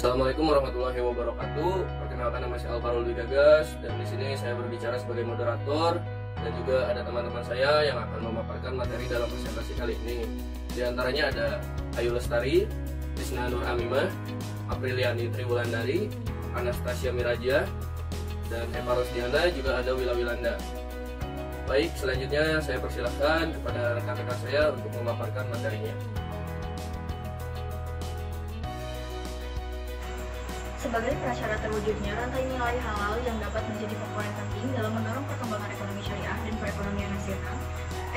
Assalamualaikum warahmatullahi wabarakatuh. Perkenalkan, nama saya Alvarul Dwi Gagas dan di sini saya berbicara sebagai moderator dan juga ada teman-teman saya yang akan memaparkan materi dalam presentasi kali ini. Di antaranya ada Ayu Lestari, Tisna Nur Amimah, Apriliani Triwulandari, Anastasia Miraja, dan Eva Rosdiana, juga ada Wila Wilanda. Baik, selanjutnya saya persilahkan kepada rekan-rekan saya untuk memaparkan materinya. Sebagai prasyarat terwujudnya rantai nilai halal yang dapat menjadi komponen penting dalam mendorong perkembangan ekonomi syariah dan perekonomian nasional,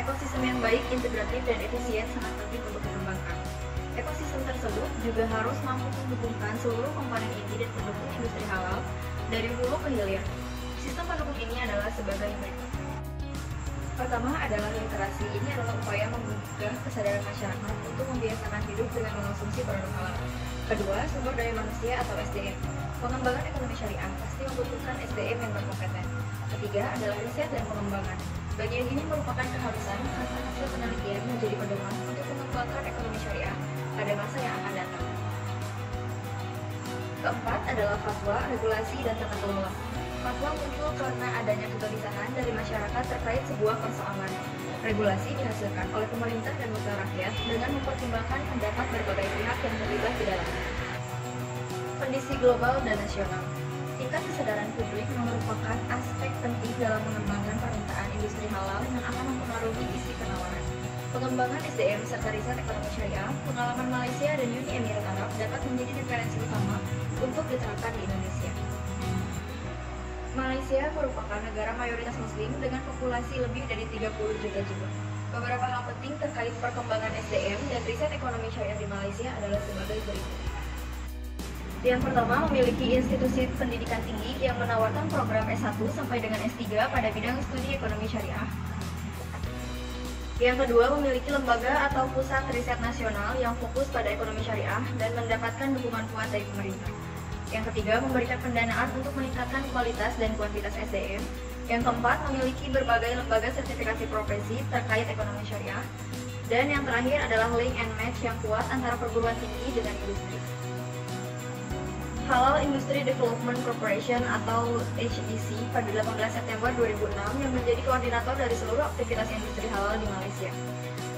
ekosistem yang baik, integratif, dan efisien sangat penting untuk dikembangkan. Ekosistem tersebut juga harus mampu mendukungkan seluruh komponen inti dan pendukung industri halal dari hulu ke hilir. Sistem pendukung ini adalah sebagai berikut. Pertama adalah literasi. Ini adalah upaya menggugah kesadaran masyarakat untuk membiasakan hidup dengan mengonsumsi produk halal. Kedua, sumber daya manusia atau SDM. Pengembangan ekonomi syariah pasti membutuhkan SDM yang berkompeten. Ketiga adalah riset dan pengembangan. Bagian ini merupakan keharusan karena hasil penelitian menjadi pedoman untuk mengembangkan ekonomi syariah pada masa yang akan datang. Keempat adalah fatwa, regulasi, dan tata kelola. Fatwa muncul karena adanya kegelisahan dari masyarakat terkait sebuah persoalan. Regulasi dihasilkan oleh pemerintah dan wakil rakyat dengan mempertimbangkan pendapat berbagai pihak yang terlibat di dalamnya. Kondisi global dan nasional. Tingkat kesadaran publik merupakan aspek penting dalam mengembangkan permintaan industri halal yang akan mempengaruhi isi penawaran. Pengembangan SDM serta riset ekonomi syariah, pengalaman Malaysia dan Uni Emirat Arab dapat menjadi referensi utama untuk diterapkan di Indonesia. Malaysia merupakan negara mayoritas muslim dengan populasi lebih dari 30 juta jiwa. Beberapa hal penting terkait perkembangan SDM dan riset ekonomi syariah di Malaysia adalah sebagai berikut. Yang pertama, memiliki institusi pendidikan tinggi yang menawarkan program S1 sampai dengan S3 pada bidang studi ekonomi syariah. Yang kedua, memiliki lembaga atau pusat riset nasional yang fokus pada ekonomi syariah dan mendapatkan dukungan kuat dari pemerintah. Yang ketiga, memberikan pendanaan untuk meningkatkan kualitas dan kuantitas SDM. Yang keempat, memiliki berbagai lembaga sertifikasi profesi terkait ekonomi syariah. Dan yang terakhir adalah link and match yang kuat antara perguruan tinggi dengan industri. Halal Industry Development Corporation atau HDC pada 18 September 2006 yang menjadi koordinator dari seluruh aktivitas industri halal di Malaysia.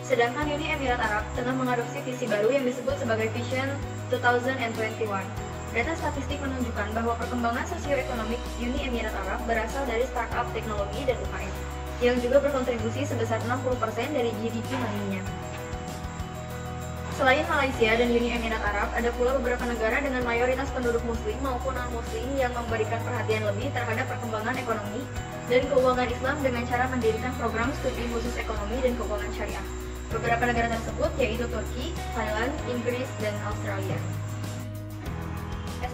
Sedangkan Uni Emirat Arab tengah mengadopsi visi baru yang disebut sebagai Vision 2021. Data statistik menunjukkan bahwa perkembangan sosioekonomik Uni Emirat Arab berasal dari startup teknologi dan UKM, yang juga berkontribusi sebesar 60% dari GDP lainnya. Selain Malaysia dan Uni Emirat Arab, ada pula beberapa negara dengan mayoritas penduduk muslim maupun non-muslim yang memberikan perhatian lebih terhadap perkembangan ekonomi dan keuangan Islam dengan cara mendirikan program studi khusus ekonomi dan keuangan syariah. Beberapa negara tersebut yaitu Turki, Thailand, Inggris, dan Australia.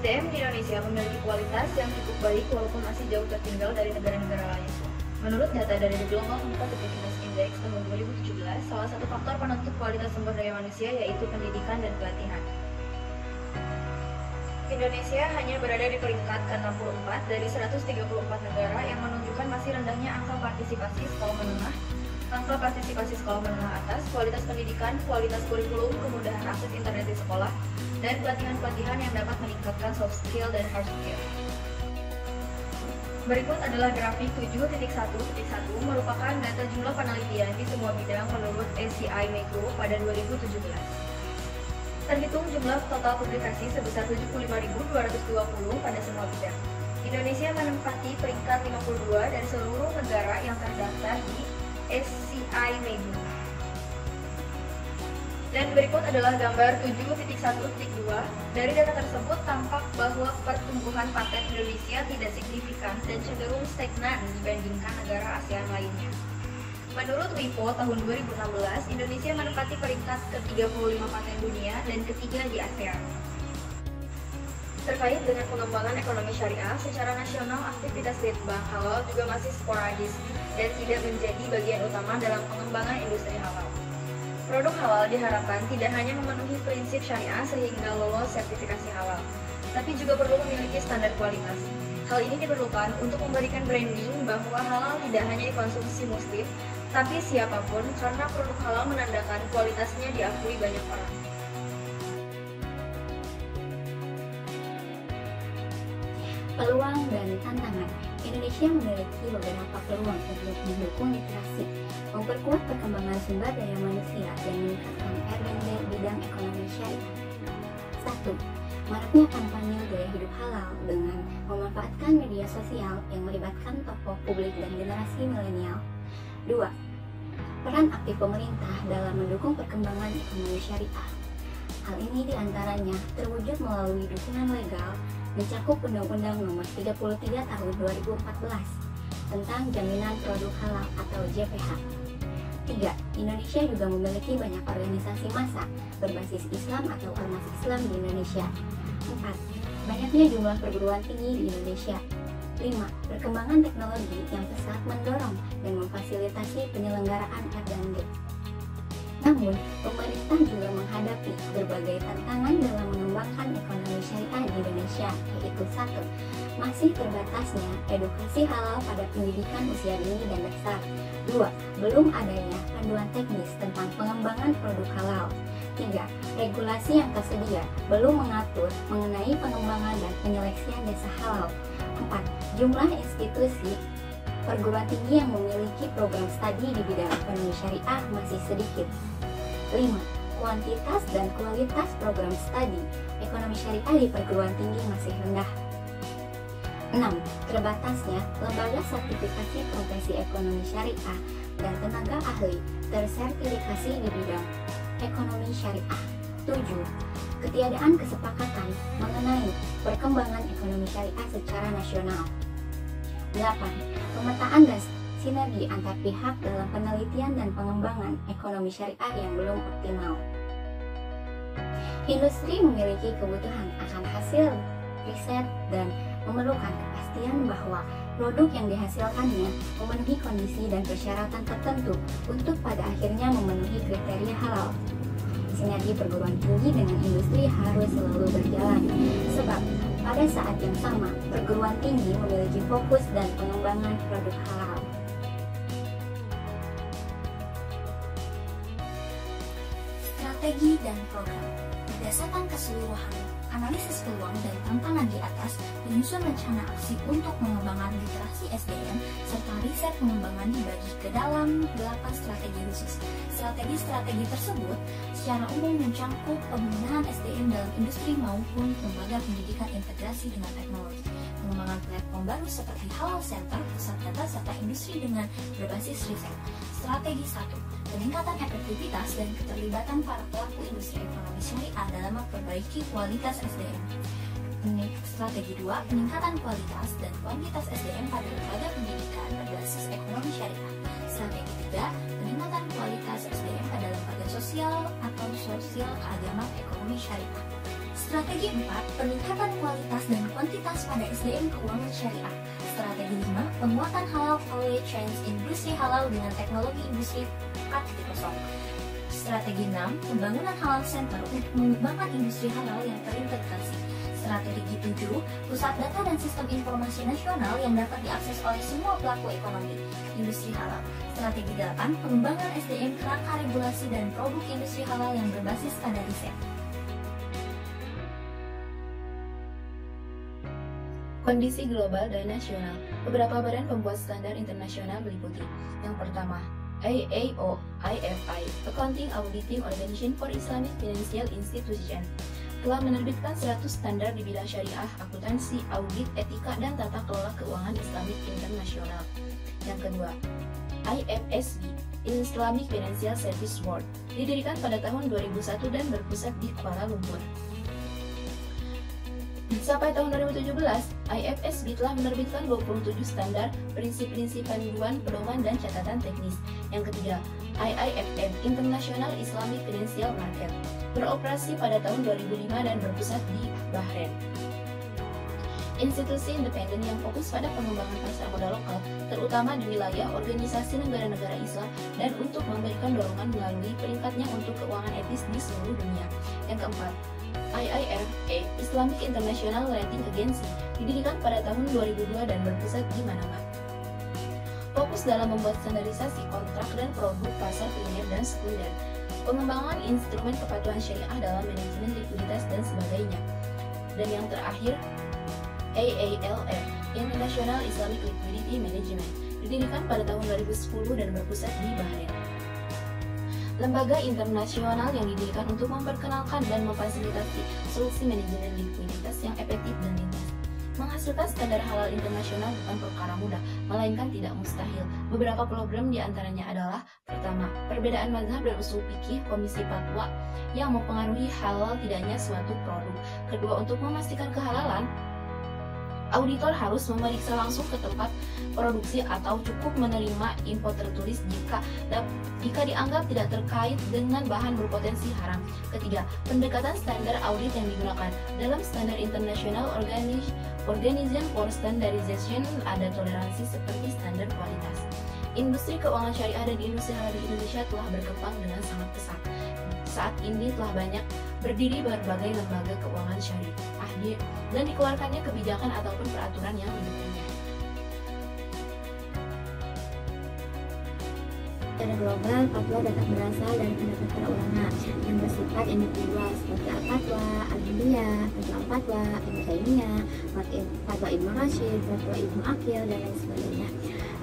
SDM di Indonesia memiliki kualitas yang cukup baik walaupun masih jauh tertinggal dari negara-negara lain. Menurut data dari The Global Competitiveness Index tahun 2017, salah satu faktor penentu kualitas sumber daya manusia yaitu pendidikan dan pelatihan. Indonesia hanya berada di peringkat ke-64 dari 134 negara yang menunjukkan masih rendahnya angka partisipasi sekolah menengah, angka partisipasi sekolah menengah atas, kualitas pendidikan, kualitas kurikulum, kemudahan akses internet di sekolah, dan pelatihan-pelatihan yang dapat meningkatkan soft skill dan hard skill. Berikut adalah grafik 7.1.1 merupakan data jumlah penelitian di semua bidang menurut ACI Micro pada 2017. Terhitung jumlah total publikasi sebesar 75.220 pada semua bidang. Indonesia menempati peringkat 52 dari seluruh negara yang terdaftar di ACI Micro. Dan berikut adalah gambar 7.1.2. Dari data tersebut tampak bahwa pertumbuhan paten Indonesia tidak signifikan dan cenderung stagnan dibandingkan negara ASEAN lainnya. Menurut WIPO tahun 2016, Indonesia menempati peringkat ke-35 paten dunia dan ketiga di ASEAN. Terkait dengan pengembangan ekonomi syariah, secara nasional aktivitas litbang halal juga masih sporadis dan tidak menjadi bagian utama dalam pengembangan industri halal. Produk halal diharapkan tidak hanya memenuhi prinsip syariah sehingga lolos sertifikasi halal, tapi juga perlu memiliki standar kualitas. Hal ini diperlukan untuk memberikan branding bahwa halal tidak hanya dikonsumsi muslim, tapi siapapun karena produk halal menandakan kualitasnya diakui banyak orang. Peluang dan tantangan. Indonesia memiliki beberapa peluang untuk mendukung literasi, memperkuat perkembangan sumber daya manusia, dan meningkatkan R&D bidang ekonomi syariah. 1. Maraknya kampanye gaya hidup halal dengan memanfaatkan media sosial yang melibatkan tokoh publik dan generasi milenial. 2. Peran aktif pemerintah dalam mendukung perkembangan ekonomi syariah. Hal ini diantaranya terwujud melalui dukungan legal mencakup Undang-Undang Nomor 33 Tahun 2014 tentang Jaminan Produk Halal atau JPH. 3. Indonesia juga memiliki banyak organisasi massa berbasis Islam atau ormas Islam di Indonesia. 4. Banyaknya jumlah perguruan tinggi di Indonesia. 5. Perkembangan teknologi yang pesat mendorong dan memfasilitasi penyelenggaraan R&D. Namun, pemerintah juga menghadapi berbagai tantangan dalam mengembangkan ekonomi syariah di Indonesia, yaitu 1. Masih terbatasnya edukasi halal pada pendidikan usia dini dan dasar. 2. Belum adanya panduan teknis tentang pengembangan produk halal. 3. Regulasi yang tersedia belum mengatur mengenai pengembangan dan penyeleksian desa halal. 4. Jumlah institusi perguruan tinggi yang memiliki program studi di bidang ekonomi syariah masih sedikit. 5. Kuantitas dan kualitas program studi ekonomi syariah di perguruan tinggi masih rendah. 6. Terbatasnya lembaga sertifikasi profesi ekonomi syariah dan tenaga ahli tersertifikasi di bidang ekonomi syariah. 7. Ketiadaan kesepakatan mengenai perkembangan ekonomi syariah secara nasional. 8. Pemetaan dan sinergi antar pihak dalam penelitian dan pengembangan ekonomi syariah yang belum optimal. Industri memiliki kebutuhan akan hasil riset dan memerlukan kepastian bahwa produk yang dihasilkannya memenuhi kondisi dan persyaratan tertentu untuk pada akhirnya memenuhi kriteria halal. Sinergi perguruan tinggi dengan industri harus selalu berjalan, sebab pada saat yang sama perguruan tinggi memiliki fokus dan pengembangan produk halal. Strategi dan program. Berdasarkan keseluruhan analisis peluang dan tantangan di atas, menyusun rencana aksi untuk mengembangkan literasi SDM serta riset pengembangan dibagi ke dalam 8 strategi khusus. Strategi-strategi tersebut secara umum mencangkup pembinaan SDM dalam industri maupun lembaga pendidikan integrasi dengan teknologi, pengembangan platform baru seperti Halal Center, pusat data serta industri dengan berbasis riset. Strategi 1. Peningkatan efektivitas dan keterlibatan para pelaku industri ekonomi syariah dalam memperbaiki kualitas SDM. Strategi 2. Peningkatan kualitas dan kuantitas SDM pada lembaga pendidikan berbasis ekonomi syariah. Strategi 3. Peningkatan kualitas SDM pada lembaga sosial atau sosial keagamaan ekonomi syariah. Strategi 4. Peningkatan kualitas dan kuantitas pada SDM keuangan syariah. Strategi 5. Penguatan halal value chains industri halal dengan teknologi industri 4.0. Strategi 6. Pembangunan halal center untuk mengembangkan industri halal yang terintegrasi. Strategi 7. Pusat data dan sistem informasi nasional yang dapat diakses oleh semua pelaku ekonomi industri halal. Strategi 8. Pengembangan SDM kerangka regulasi dan produk industri halal yang berbasis pada riset. Kondisi global dan nasional. Beberapa badan pembuat standar internasional meliputi. Yang pertama, IAO, IFI, Accounting Auditing Organization for Islamic Financial Institution, telah menerbitkan 100 standar di bidang syariah, akuntansi, audit, etika, dan tata kelola keuangan Islamik internasional. Yang kedua, IFSB, Islamic Financial Service Board, didirikan pada tahun 2001 dan berpusat di Kuala Lumpur. Sampai tahun 2017, IFSB telah menerbitkan 27 standar, prinsip-prinsip panduan, pedoman, dan catatan teknis. Yang ketiga, IIFM, International Islamic Financial Market, beroperasi pada tahun 2005 dan berpusat di Bahrain. Institusi independen yang fokus pada pengembangan pasar modal lokal, terutama di wilayah organisasi negara-negara Islam, dan untuk memberikan dorongan melalui peningkatnya untuk keuangan etis di seluruh dunia. Yang keempat, IIRA, Islamic International Rating Agency, didirikan pada tahun 2002 dan berpusat di Manama. Fokus dalam membuat standarisasi kontrak dan produk pasar primer dan sekunder, pengembangan instrumen kepatuhan syariah dalam manajemen likuiditas dan sebagainya. Dan yang terakhir, AALM, International Islamic Liquidity Management, didirikan pada tahun 2010 dan berpusat di Bahrain. Lembaga internasional yang didirikan untuk memperkenalkan dan memfasilitasi solusi manajemen likuiditas yang efektif dan lintas. Menghasilkan standar halal internasional bukan perkara mudah, melainkan tidak mustahil. Beberapa problem diantaranya adalah: pertama, perbedaan mazhab dan usul fikih komisi fatwa yang mempengaruhi halal tidaknya suatu produk. Kedua, untuk memastikan kehalalan, auditor harus memeriksa langsung ke tempat produksi atau cukup menerima info tertulis jika dianggap tidak terkait dengan bahan berpotensi haram. Ketiga, pendekatan standar audit yang digunakan. Dalam standar internasional Organization for Standardization ada toleransi seperti standar kualitas. Industri keuangan syariah dan industri halal di Indonesia telah berkembang dengan sangat pesat. Saat ini telah banyak berdiri berbagai lembaga keuangan syariah dan dikeluarkannya kebijakan ataupun peraturan yang mendukungnya. Secara global, fatwa dapat berasal dari pendapat para ulama yang bersifat individual seperti Al-Fatwa, Al-Hidayah, Fatwa Al-Fatwa, Ibnu Taimiyah, Fatwa Ibnu Rashid, Fatwa Ibnu Aqil, dan lain sebagainya.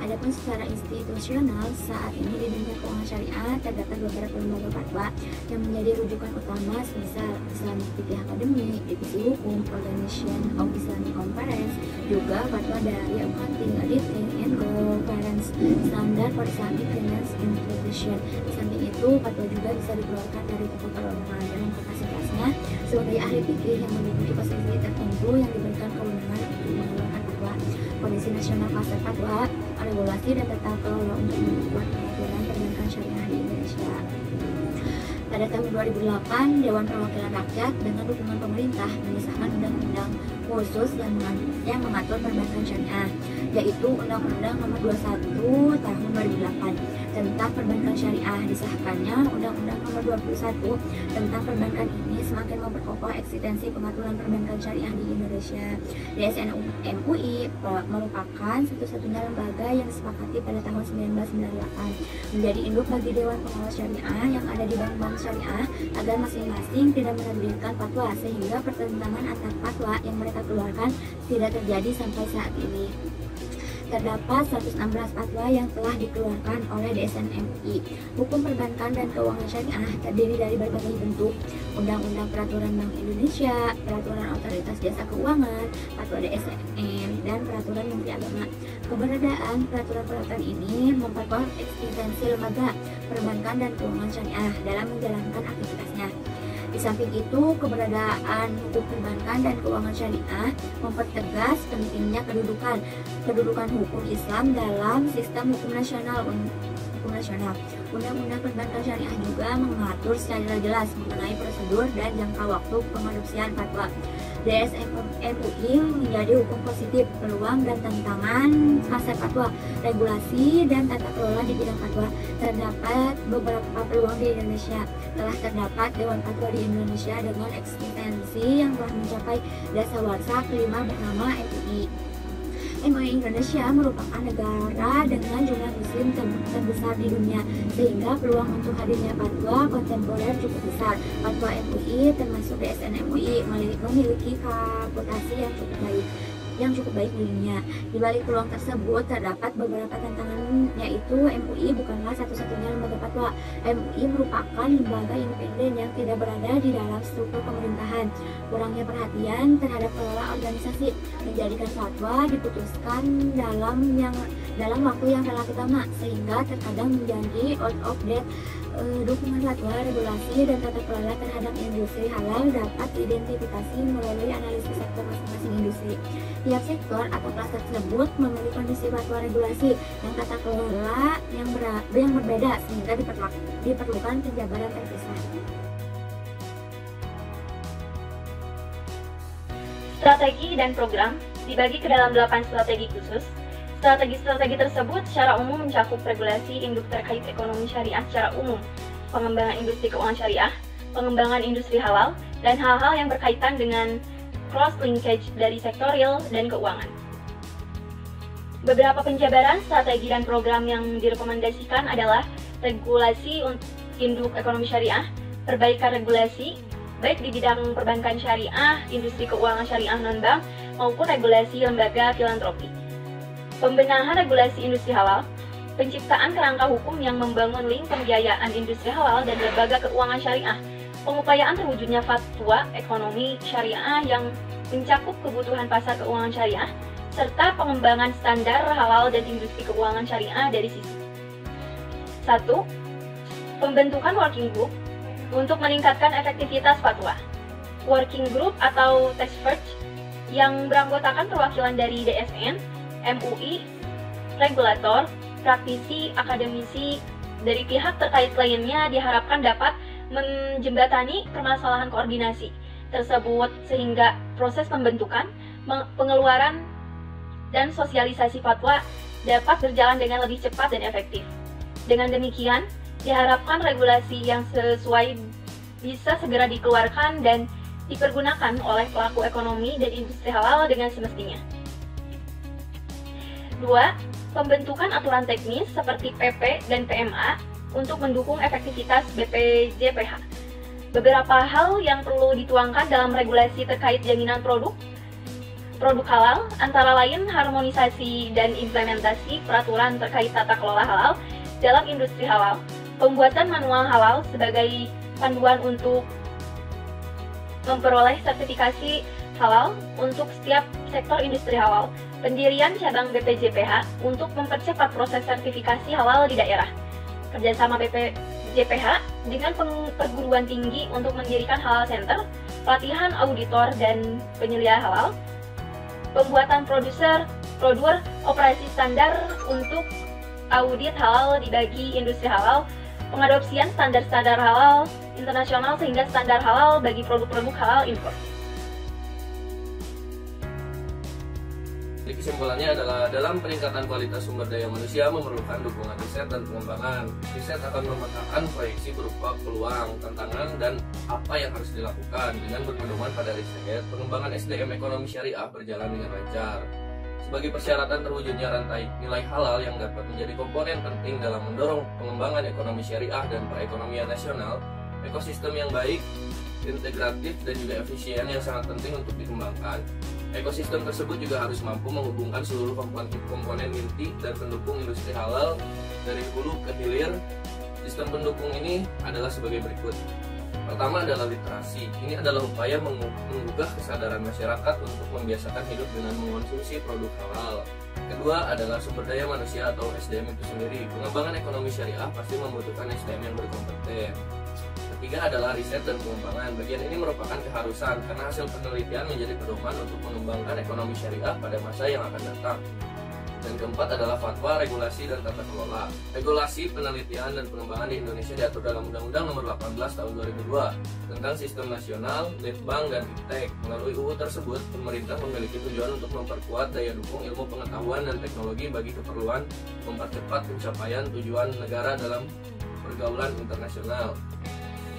Adapun secara institusional, saat ini di dunia keuangan syariah terdapat beberapa lembaga fatwa yang menjadi rujukan utama semisal Islamic Fiqh Academy, Divisi Hukum, Organization of Islamic Conference, juga fatwa dari Accounting, Auditing, and Governance, Standard for Islamic Finance Institution. Di samping itu, fatwa juga bisa dikeluarkan dari tokoh ulama dalam kapasitasnya sebagai ahli fikih yang memiliki posisi tertentu yang diberikan kewenangan untuk mengeluarkan fatwa. Komisi Nasional Pasar Fatwa, Regulasi dan Tata Kelola untuk membuat peraturan perbankan syariah di Indonesia. Pada tahun 2008, Dewan Perwakilan Rakyat dengan dukungan pemerintah mengesahkan undang-undang khusus yang mengatur perbankan syariah, yaitu Undang-Undang Nomor 21 Tahun 2008 tentang perbankan syariah. Disahkannya Undang-Undang Nomor 21 tentang perbankan ini semakin memperkokoh eksistensi pengaturan perbankan syariah di Indonesia. DSN MUI merupakan satu-satunya lembaga yang disepakati pada tahun 1998 menjadi induk bagi Dewan Pengawas Syariah yang ada di bank-bank syariah agar masing-masing tidak menerbitkan fatwa, sehingga pertentangan antar fatwa yang mereka keluarkan tidak terjadi sampai saat ini. Terdapat 116 fatwa yang telah dikeluarkan oleh DSN MUI. Hukum perbankan dan keuangan syariah terdiri dari berbagai bentuk: Undang-Undang Peraturan Bank Indonesia, Peraturan Otoritas Jasa Keuangan, Fatwa DSN, dan Peraturan Menteri Agama. Keberadaan peraturan-peraturan ini memperkuat eksistensi lembaga perbankan dan keuangan syariah dalam menjalankan aktivitasnya. Di samping itu, keberadaan hukum perbankan dan keuangan syariah mempertegas pentingnya kedudukan hukum Islam dalam sistem hukum nasional. Undang-Undang Perbankan Syariah juga mengatur secara jelas mengenai prosedur dan jangka waktu pengadopsian fatwa. DSN MUI menjadi hukum positif, peluang dan tantangan pasar fatwa, regulasi dan tata kelola di bidang fatwa. Terdapat beberapa peluang di Indonesia. Telah terdapat Dewan Fatwa di Indonesia dengan eksistensi yang telah mencapai dasawarsa kelima bernama MUI. MUI Indonesia merupakan negara dengan jumlah muslim terbesar di dunia, sehingga peluang untuk hadirnya fatwa kontemporer cukup besar. Fatwa MUI termasuk DSN MUI memiliki reputasi yang cukup baik di dunia. Di balik peluang tersebut terdapat beberapa tantangan, yaitu MUI bukanlah satu-satunya lembaga fatwa. MUI merupakan lembaga independen yang tidak berada di dalam struktur pemerintahan. Kurangnya perhatian terhadap kelola organisasi menjadikan fatwa diputuskan dalam waktu yang relatif lama, sehingga terkadang menjadi out of date. Dukungan fatwa, regulasi, dan tata kelola terhadap industri halal dapat diidentifikasi melalui analisis sektor masing-masing industri. Tiap sektor atau kelas tersebut memiliki kondisi fatwa, regulasi, dan tata kelola yang berbeda, sehingga diperlukan penjabaran terpisah. Strategi dan program dibagi ke dalam 8 strategi khusus. Strategi-strategi tersebut secara umum mencakup regulasi induk terkait ekonomi syariah secara umum, pengembangan industri keuangan syariah, pengembangan industri halal, dan hal-hal yang berkaitan dengan cross-linkage dari sektor real dan keuangan. Beberapa penjabaran strategi dan program yang direkomendasikan adalah regulasi induk ekonomi syariah, perbaikan regulasi, baik di bidang perbankan syariah, industri keuangan syariah non-bank, maupun regulasi lembaga filantropi. Pembenahan regulasi industri halal, penciptaan kerangka hukum yang membangun link pembiayaan industri halal dan lembaga keuangan syariah, pengupayaan terwujudnya fatwa ekonomi syariah yang mencakup kebutuhan pasar keuangan syariah, serta pengembangan standar halal dan industri keuangan syariah dari sisi 1. Pembentukan working group untuk meningkatkan efektivitas fatwa. Working group atau task force yang beranggotakan perwakilan dari DSN, MUI, regulator, praktisi, akademisi, dari pihak terkait lainnya diharapkan dapat menjembatani permasalahan koordinasi tersebut sehingga proses pembentukan, pengeluaran, dan sosialisasi fatwa dapat berjalan dengan lebih cepat dan efektif. Dengan demikian, diharapkan regulasi yang sesuai bisa segera dikeluarkan dan dipergunakan oleh pelaku ekonomi dan industri halal dengan semestinya. 2. Pembentukan aturan teknis seperti PP dan PMA untuk mendukung efektivitas BPJPH. Beberapa hal yang perlu dituangkan dalam regulasi terkait jaminan produk halal, antara lain harmonisasi dan implementasi peraturan terkait tata kelola halal dalam industri halal, pembuatan manual halal sebagai panduan untuk memperoleh sertifikasi halal untuk setiap sektor industri halal, pendirian cabang BPJPH untuk mempercepat proses sertifikasi halal di daerah, kerjasama BPJPH dengan perguruan tinggi untuk mendirikan halal center, pelatihan auditor dan penyelia halal, pembuatan prosedur operasi standar untuk audit halal dibagi industri halal, pengadopsian standar-standar halal internasional sehingga standar halal bagi produk-produk halal impor. Kesimpulannya adalah dalam peningkatan kualitas sumber daya manusia memerlukan dukungan riset dan pengembangan. Riset akan memetakan proyeksi berupa peluang, tantangan, dan apa yang harus dilakukan. Dengan berpedoman pada riset, pengembangan SDM ekonomi syariah berjalan dengan lancar. Sebagai persyaratan terwujudnya rantai nilai halal yang dapat menjadi komponen penting dalam mendorong pengembangan ekonomi syariah dan perekonomian nasional, ekosistem yang baik, integratif, dan juga efisien yang sangat penting untuk dikembangkan. Ekosistem tersebut juga harus mampu menghubungkan seluruh komponen inti dan pendukung industri halal dari hulu ke hilir. Sistem pendukung ini adalah sebagai berikut. Pertama adalah literasi. Ini adalah upaya menggugah kesadaran masyarakat untuk membiasakan hidup dengan mengonsumsi produk halal. Kedua adalah sumber daya manusia atau SDM itu sendiri. Pengembangan ekonomi syariah pasti membutuhkan SDM yang berkompeten. Ketiga adalah riset dan pengembangan. Bagian ini merupakan keharusan karena hasil penelitian menjadi pedoman untuk mengembangkan ekonomi syariah pada masa yang akan datang. Dan keempat adalah fatwa, regulasi, dan tata kelola. Regulasi, penelitian, dan pengembangan di Indonesia diatur dalam Undang-Undang Nomor 18 Tahun 2002 tentang Sistem Nasional, Litbang, dan Iptek. Melalui UU tersebut, pemerintah memiliki tujuan untuk memperkuat daya dukung ilmu pengetahuan dan teknologi bagi keperluan mempercepat pencapaian tujuan negara dalam pergaulan internasional.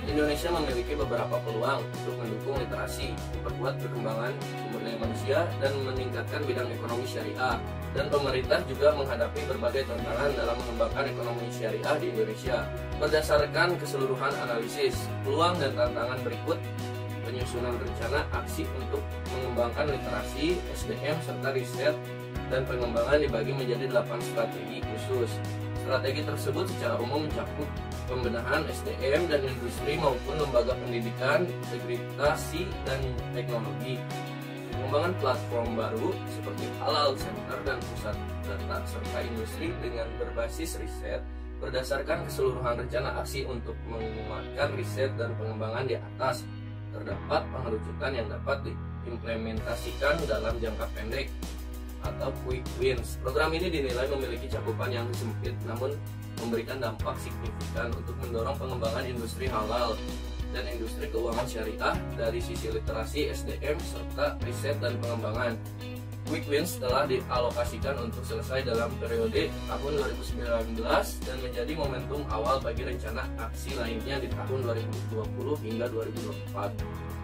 Indonesia memiliki beberapa peluang untuk mendukung literasi, memperkuat perkembangan sumber daya manusia, dan meningkatkan bidang ekonomi syariah. Dan pemerintah juga menghadapi berbagai tantangan dalam mengembangkan ekonomi syariah di Indonesia. Berdasarkan keseluruhan analisis, peluang dan tantangan berikut, penyusunan rencana aksi untuk mengembangkan literasi, SDM, serta riset dan pengembangan dibagi menjadi 8 strategi khusus. Strategi tersebut secara umum mencakup pembenahan SDM dan industri maupun lembaga pendidikan, integrasi, dan teknologi. Pengembangan platform baru seperti halal center dan pusat data serta industri dengan berbasis riset berdasarkan keseluruhan rencana aksi untuk menguatkan riset dan pengembangan di atas. Terdapat pengerucutan yang dapat diimplementasikan dalam jangka pendek atau quick wins. Program ini dinilai memiliki cakupan yang sempit namun memberikan dampak signifikan untuk mendorong pengembangan industri halal dan industri keuangan syariah dari sisi literasi, SDM, serta riset dan pengembangan. Quick wins telah dialokasikan untuk selesai dalam periode tahun 2019 dan menjadi momentum awal bagi rencana aksi lainnya di tahun 2020 hingga 2024.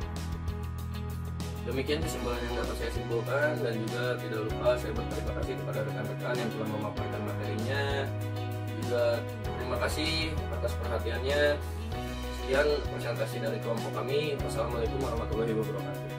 Demikian kesimpulan yang dapat saya simpulkan, dan juga tidak lupa saya berterima kasih kepada rekan-rekan yang telah memaparkan materinya. Juga terima kasih atas perhatiannya. Sekian presentasi dari kelompok kami. Wassalamualaikum warahmatullahi wabarakatuh.